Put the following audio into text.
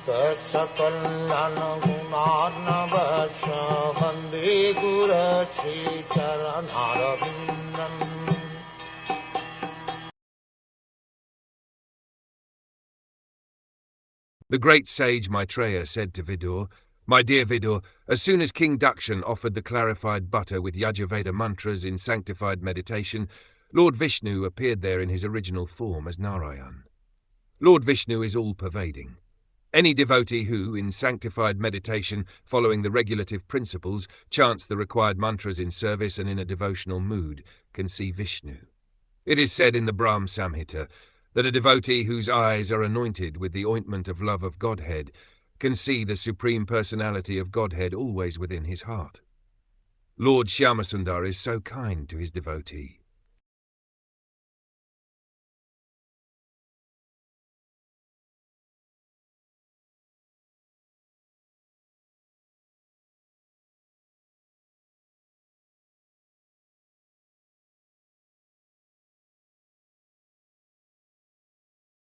Saksakalyan gunarnavasya Vande Guru Sri Charanarabindam. The great sage Maitreya said to Vidur, "My dear Vidur, as soon as King Dakshan offered the clarified butter with Yajurveda mantras in sanctified meditation, Lord Vishnu appeared there in his original form as Narayan. Lord Vishnu is all-pervading. Any devotee who, in sanctified meditation, following the regulative principles, chants the required mantras in service and in a devotional mood, can see Vishnu. It is said in the Brahm Samhita that a devotee whose eyes are anointed with the ointment of love of Godhead can see the Supreme Personality of Godhead always within his heart. Lord Shyamasundar is so kind to his devotee.